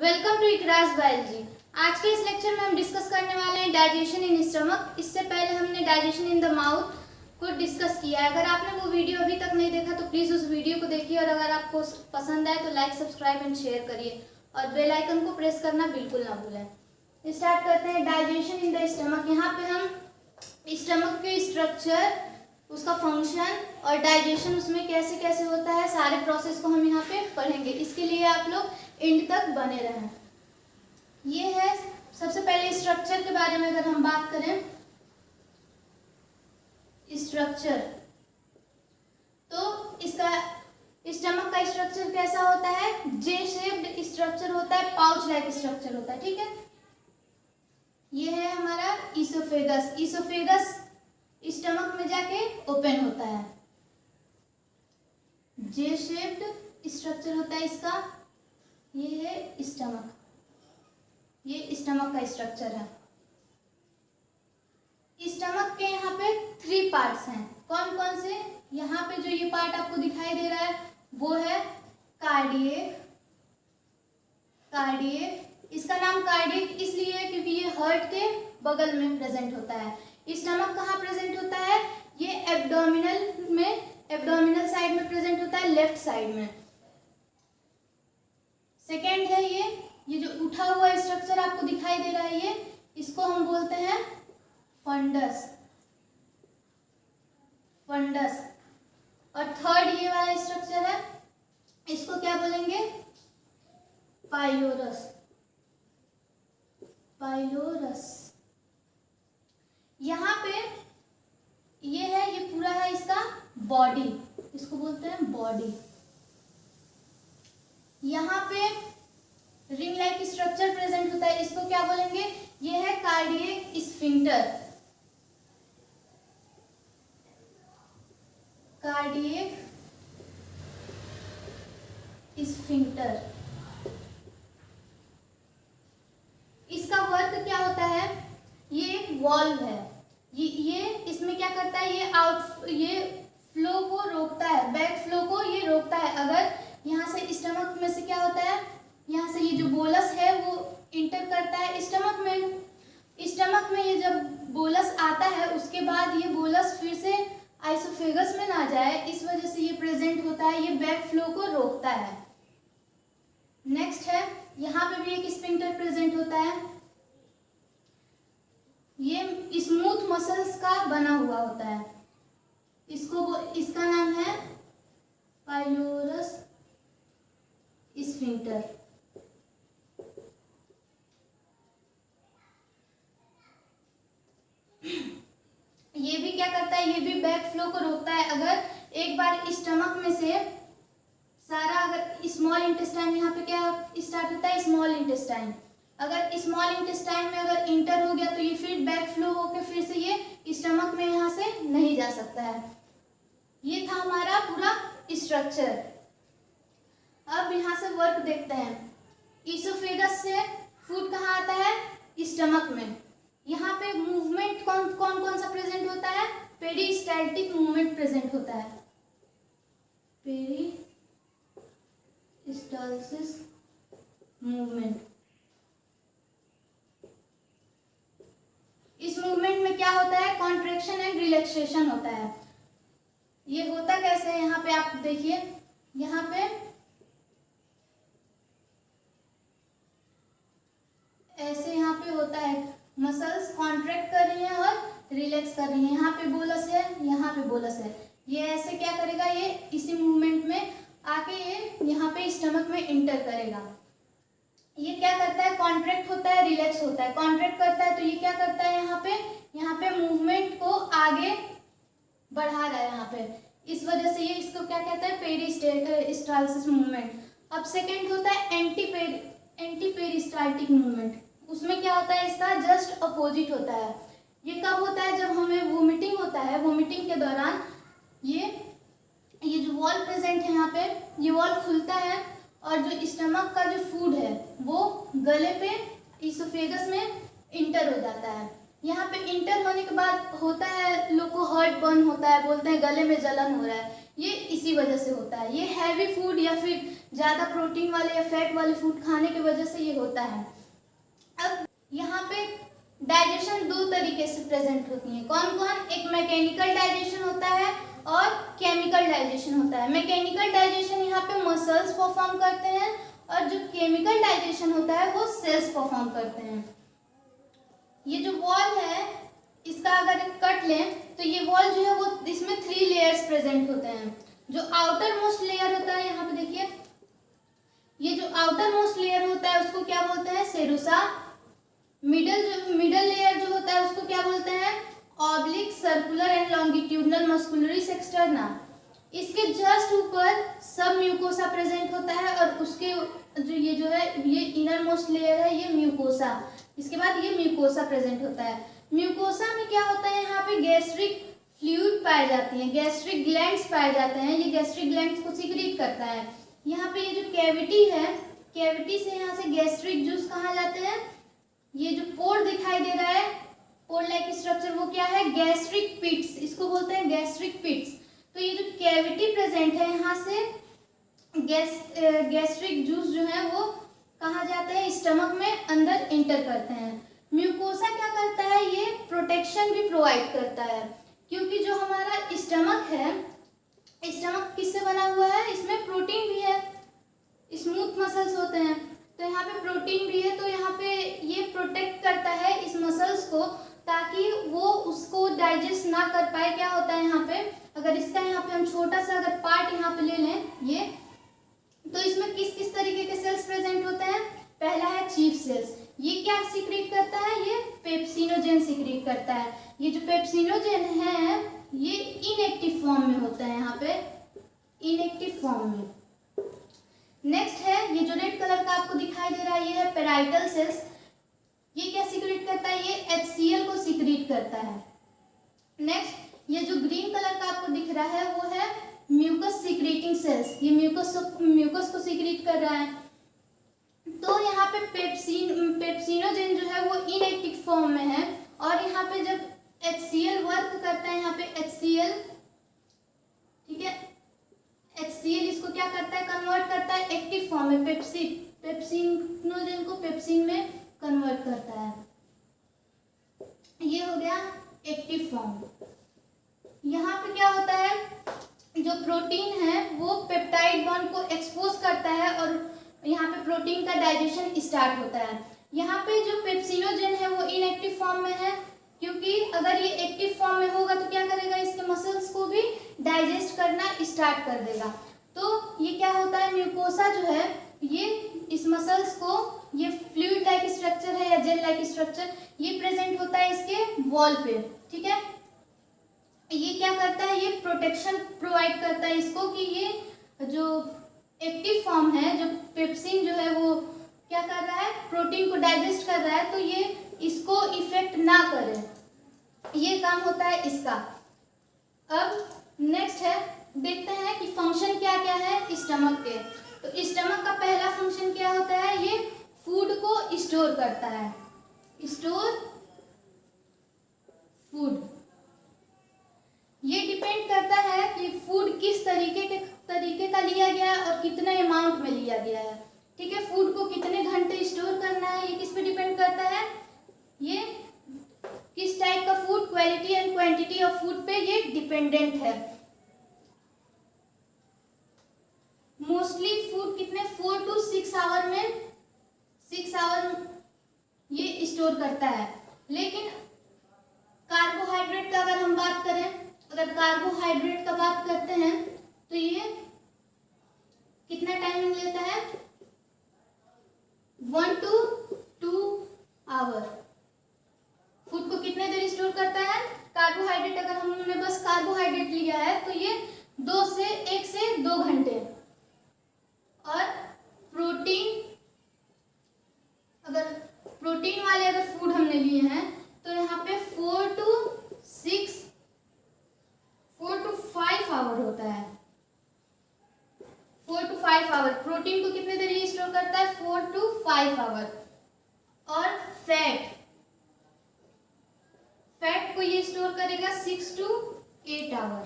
Welcome to इकरास biology. आज के इस लेक्चर में हम डिस्कस करने वाले हैं डाइजेशन इन स्टमक। इससे पहले हमने डाइजेशन इन द माउथ को डिस्कस किया है। अगर आपने वो वीडियो अभी तक नहीं देखा तो प्लीज़ उस वीडियो को देखिए, और अगर आपको पसंद आए तो लाइक, सब्सक्राइब एंड शेयर करिए, और बेल आइकन को प्रेस करना बिल्कुल ना भूलें। स्टार्ट करते हैं डाइजेशन इन द स्टमक। यहाँ पे हम स्टमक के स्ट्रक्चर, उसका फंक्शन और डाइजेशन उसमें कैसे कैसे होता है, सारे प्रोसेस को हम यहाँ पे पढ़ेंगे। इसके लिए आप लोग एंड तक बने रहें। ये है सबसे पहले स्ट्रक्चर के बारे में अगर हम बात करें, स्ट्रक्चर, तो इसका स्टमक का स्ट्रक्चर कैसा होता है? जे शेप्ड स्ट्रक्चर होता है, पाउच लाइक स्ट्रक्चर होता है। ठीक है, ये है हमारा ईसोफेगस। ईसोफेगस स्टमक में जाके ओपन होता है। जे शेप्ड स्ट्रक्चर होता है इसका। ये है स्टमक, ये स्टमक का स्ट्रक्चर है। स्टमक के यहाँ पे 3 पार्ट्स हैं। कौन कौन से? यहाँ पे जो ये पार्ट आपको दिखाई दे रहा है वो है कार्डिएक। कार्डिएक, इसका नाम कार्डिएक इसलिए है क्योंकि ये हार्ट के बगल में प्रेजेंट होता है। स्टमक कहाँ प्रेजेंट होता है? ये एब्डोमिनल में, एब्डोमिनल साइड में प्रेजेंट होता है, लेफ्ट साइड में। सेकेंड है ये जो उठा हुआ स्ट्रक्चर आपको दिखाई दे रहा है, ये इसको हम बोलते हैं फंडस। फंडस। और थर्ड ये वाला स्ट्रक्चर है, इसको क्या बोलेंगे? पाइलोरस। पाइलोरस। यहाँ पे ये है, ये पूरा है इसका बॉडी, इसको बोलते हैं बॉडी। यहाँ पे रिंग लाइक स्ट्रक्चर प्रेजेंट होता है, इसको क्या बोलेंगे? ये है कार्डियक स्फिंक्टर। Cardiac sphincter. इसका वर्क क्या होता है? ये एक वॉल्व है। ये इसमें क्या करता है? ये फ्लो को रोकता है, बैक फ्लो को ये रोकता है। अगर यहाँ से स्टमक में से क्या होता है, यहाँ से ये जो बोलस है वो इंटर करता है स्टमक में। स्टमक में ये जब बोलस आता है उसके बाद ये बोलस फिर से आइसोफेगस में ना जाए, इस वजह से ये प्रेजेंट होता है, ये बैक फ्लो को रोकता है। नेक्स्ट है, यहाँ पे भी एक स्फिंक्टर प्रेजेंट होता है। ये स्मूथ मसल्स का बना हुआ होता है, इसका नाम है पाइलोरस स्फिंक्टर। ये भी क्या करता है? ये भी बैक फ्लो को रोकता है। अगर एक बार स्टमक में से सारा, अगर स्मॉल इंटेस्टाइन, यहाँ पे क्या स्टार्ट होता है? Small intestine. अगर स्मॉल इंटेस्टाइन में अगर इंटर हो गया तो ये फिर बैक फ्लो होकर फिर से ये स्टमक में यहाँ से नहीं जा सकता है। ये था हमारा पूरा स्ट्रक्चर। अब यहाँ से वर्क देखते हैं। ईसोफेगस से फूड कहाँ आता है? स्टमक में। यहाँ पे मूवमेंट कौन सा प्रेजेंट होता है? पेरिस्टाल्टिक मूवमेंट प्रेजेंट होता है। Peristalsis movement. इस मूवमेंट में क्या होता है? कॉन्ट्रैक्शन एंड रिलैक्सेशन होता है। ये होता कैसे है? यहाँ पे आप देखिए, यहाँ पे ऐसे यहाँ पे होता है, मसल्स कॉन्ट्रैक्ट कर रही हैं और रिलैक्स कर रही हैं। यहाँ पे बोलस है, यहाँ पे बोलस है। ये ऐसे क्या करेगा? ये इसी मूवमेंट में आके ये यहाँ पे स्टमक में इंटर करेगा। ये क्या करता है? कॉन्ट्रैक्ट होता है, रिलैक्स होता है। कॉन्ट्रैक्ट करता है तो ये क्या करता है? यहाँ पे मूवमेंट को आगे बढ़ा रहा है यहाँ पे, इस वजह से ये इसको क्या कहता है? Peristalsis movement. अब सेकंड होता है एंटी पेरिस्टाल्टिक मूवमेंट। उसमें क्या होता है? इसका जस्ट अपोजिट होता है। ये कब होता है? जब हमें वोमिटिंग होता है। वोमिटिंग के दौरान ये जो वॉल प्रेजेंट है यहाँ पे, ये वॉल खुलता है और जो स्टमक का जो फूड है वो गले पे, ईसोफेगस में इंटर हो जाता है। यहाँ पे इंटर होने के बाद होता है, लोग को हार्ट बर्न होता है, बोलते हैं गले में जलन हो रहा है। ये इसी वजह से होता है। ये हैवी फूड या फिर ज़्यादा प्रोटीन वाले या फैट वाले फूड खाने की वजह से ये होता है। अब यहाँ पे डाइजेशन दो तरीके से प्रेजेंट होती है। कौन कौन? एक मैकेनिकल डाइजेशन होता है और केमिकल डाइजेशन होता है। मैकेनिकल डाइजेशन यहाँ पे मसल्स परफॉर्म करते हैं और जो केमिकल डाइजेशन होता है वो सेल्स परफॉर्म करते हैं। ये जो वॉल है इसका अगर कट लें तो ये वॉल जो है वो इसमें 3 लेयर्स प्रेजेंट होते हैं। जो आउटर मोस्ट लेयर होता है, यहाँ पे देखिए, ये जो आउटर मोस्ट लेयर होता है उसको क्या बोलते हैं? सेरोसा। मिडल लेयर जो होता है उसको क्या बोलते हैं? Oblique, circular and longitudinal muscularis externa. इसके जस्ट ऊपर सब म्यूकोसा प्रेजेंट होता है और उसके जो है ये इनर मोस्ट लेयर है, ये म्यूकोसा। इसके बाद ये म्यूकोसा प्रेजेंट होता है। म्यूकोसा में क्या होता है? यहाँ पे गैस्ट्रिक फ्लूइड पाए जाती हैं, गैस्ट्रिक ग्लैंड्स पाए जाते हैं। ये गैस्ट्रिक ग्लैंड्स को सीक्रेट करता है। यहाँ पे ये जो कैविटी है, कैविटी से यहाँ से गैस्ट्रिक जूस कहाँ जाते हैं? ये जो पोर दिखाई दे रहा है, पोर लाइक स्ट्रक्चर, वो क्या है? गैस्ट्रिक पिट्स, इसको बोलते हैं गैस्ट्रिक पिट्स। तो ये जो कैविटी प्रेजेंट है, यहाँ से गैस्ट्रिक जूस जो है वो कहाँ जाते हैं? स्टमक में अंदर इंटर करते हैं। म्यूकोसा क्या करता है? ये प्रोटेक्शन भी प्रोवाइड करता है, क्योंकि जो हमारा स्टमक है, स्टमक किससे बना हुआ है? इसमें प्रोटीन भी है, स्मूथ मसल्स होते हैं, तो यहाँ पे प्रोटीन भी है। तो यहाँ पे ये प्रोटेक्ट करता है इस मसल्स को, ताकि वो उसको डाइजेस्ट ना कर पाए। क्या होता है यहाँ पे, अगर इसका यहाँ पे हम छोटा सा अगर पार्ट यहाँ पे ले लें ये, तो इसमें किस किस तरीके के सेल्स प्रेजेंट होते हैं? पहला है चीफ सेल्स। ये क्या सीक्रेट करता है? ये पेप्सिनोजेन सीक्रेट करता है। ये जो पेप्सिनोजेन है ये इनएक्टिव फॉर्म में होता है, यहाँ पे इनएक्टिव फॉर्म में। नेक्स्ट है ये जो रेड कलर का आपको दिखाई दे रहा है, ये है पेराइटल सेल्स। ये क्या सीक्रेट करता है? ये HCl को सीक्रेट करता है। नेक्स्ट ये जो ग्रीन कलर का आपको दिख रहा है वो है म्यूकस सीक्रेटिंग सेल्स। ये म्यूकस को सीक्रेट कर रहा है। तो यहाँ पे पेप्सिनोजेन जो है वो इनएक्टिव फॉर्म में है, और यहाँ पे जब HCl वर्क करता है, यहाँ पे HCl, ठीक है, HCl इसको क्या करता है? कन्वर्ट करता है एक्टिव फॉर्म में। पेप्सिनोजेन को पेप्सिन में कन्वर्ट करता है। ये हो गया एक्टिव फॉर्म। यहाँ पे क्या होता है? जो प्रोटीन है वो पेप्टाइड बॉन्ड को एक्सपोज करता है और यहाँ पे प्रोटीन का डाइजेशन स्टार्ट होता है। यहाँ पे जो पेप्सिनोजेन है वो इनएक्टिव फॉर्म में है, क्योंकि अगर ये एक्टिव फॉर्म में होगा तो क्या करेगा? इसके मसल्स को भी डाइजेस्ट करना स्टार्ट कर देगा। तो ये क्या होता है? म्यूकोसा जो है ये इस मसल्स को, ये फ्लूइड लाइक स्ट्रक्चर है या जेल लाइक स्ट्रक्चर, ये प्रेजेंट होता है इसके वॉल पे, ठीक है। ये क्या करता है? ये प्रोटेक्शन प्रोवाइड करता है इसको, कि ये जो एक्टिव फॉर्म है, जो पेप्सिन जो है वो क्या कर रहा है? प्रोटीन को डाइजेस्ट कर रहा है, तो ये इसको इफेक्ट ना करे, ये काम होता है इसका। अब नेक्स्ट है, देखते हैं कि फंक्शन क्या क्या है स्टमक के। तो स्टमक का पहला फंक्शन क्या होता है? ये फूड को स्टोर करता है, स्टोर फूड। ये डिपेंड करता है कि फूड किस तरीके का लिया गया है और कितने अमाउंट में लिया गया है, ठीक है। फूड को कितने घंटे स्टोर करना है ये किस पे डिपेंड करता है? ये किस टाइप का food, quality and quantity of food पे ये डिपेंडेंट है। मोस्टली फूड कितने 4 to 6 आवर में 6 आवर ये स्टोर करता है। लेकिन कार्बोहाइड्रेट का अगर हम बात करें, अगर कार्बोहाइड्रेट का बात करते हैं तो ये कितना टाइमिंग लेता है? 1 to 2 आवर। फूड को कितने देर स्टोर करता है? कार्बोहाइड्रेट अगर हमने बस कार्बोहाइड्रेट लिया है तो ये 1 से 2 घंटे। और प्रोटीन वाले अगर फूड हमने लिए हैं तो यहाँ पे 4 to 5 आवर होता है। 4 to 5 आवर। प्रोटीन को कितने देर ये स्टोर करता है? 4 to 5 आवर। और फैट को ये स्टोर करेगा 6 to 8 आवर।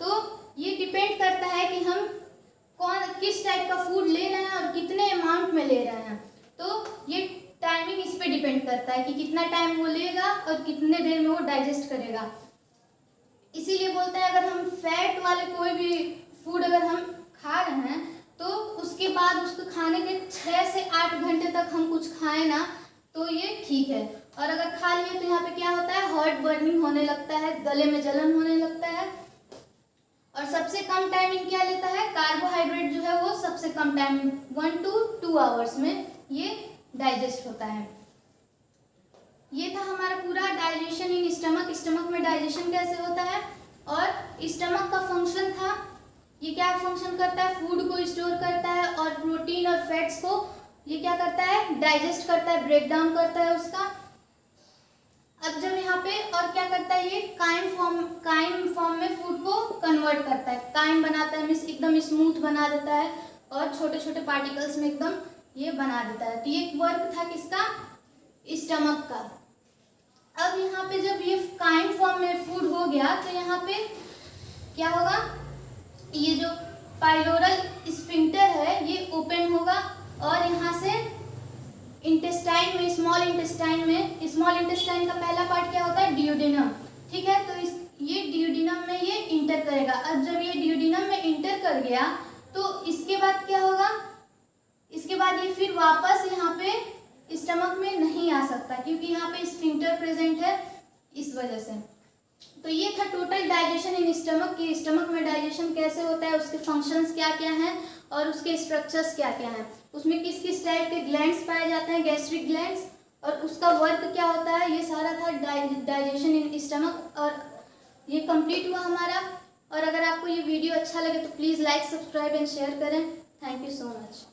तो ये डिपेंड करता है कि हम किस टाइप का फूड ले रहे हैं और कितने अमाउंट में ले रहे हैं। तो ये टाइमिंग इस पे डिपेंड करता है कि कितना टाइम वो लेगा और कितने देर में वो डाइजेस्ट करेगा। इसीलिए बोलते हैं अगर हम फैट वाले कोई भी फूड अगर हम खा रहे हैं तो उसके बाद उसको खाने के 6 से 8 घंटे तक हम कुछ खाएं ना तो ये ठीक है। और अगर खा लिए तो यहाँ पे क्या होता है, हार्ट बर्निंग होने लगता है, गले में जलन होने लगता है। और सबसे कम टाइमिंग क्या लेता है, कार्बोहाइड्रेट जो है वो सबसे कम टाइम 1 to 2 आवर्स में ये डाइजेस्ट होता है। ये था हमारा पूरा डाइजेशन इन स्टमक। स्टमक में डाइजेशन कैसे होता है और स्टमक का फंक्शन था, ये क्या फंक्शन करता है, फूड को स्टोर करता है और प्रोटीन और फैट्स को ये क्या करता है, डाइजेस्ट करता है, ब्रेक डाउन करता है उसका। अब जब यहाँ पे और क्या करता है, ये काइम फॉर्म में फूड को कन्वर्ट करता है, काइम बनाता है, मीन्स एकदम स्मूथ बना देता है और छोटे छोटे पार्टिकल्स में एकदम ये बना देता है। तो ये वर्क था किसका, स्टमक का। अब यहाँ पे जब ये काइम फॉर्म में फूड हो गया तो यहाँ पे क्या होगा, ये जो पाइलोरल स्फिंक्टर है ये ओपन होगा और यहाँ से इंटेस्टाइन में, स्मॉल इंटेस्टाइन का पहला पार्ट क्या होता है, डियोडिनम, ठीक है। तो ये डियोडिनम में ये इंटर करेगा। अब जब ये डियोडिनम में इंटर कर गया तो इसके बाद क्या होगा, इसके बाद ये फिर वापस यहाँ पे स्टमक में नहीं आ सकता क्योंकि यहाँ पे स्फिंक्टर प्रेजेंट है, इस वजह से। तो ये था टोटल डाइजेशन इन स्टमक की स्टमक में डाइजेशन कैसे होता है, उसके फंक्शंस क्या क्या हैं और उसके स्ट्रक्चर्स क्या क्या हैं, उसमें किस किस टाइप के ग्लैंड्स पाए जाते हैं, गैस्ट्रिक ग्लैंड्स, और उसका वर्क क्या होता है, ये सारा था डाइजेशन इन स्टमक। और ये कंप्लीट हुआ हमारा। और अगर आपको ये वीडियो अच्छा लगे तो please like, subscribe and share करें। Thank you so much.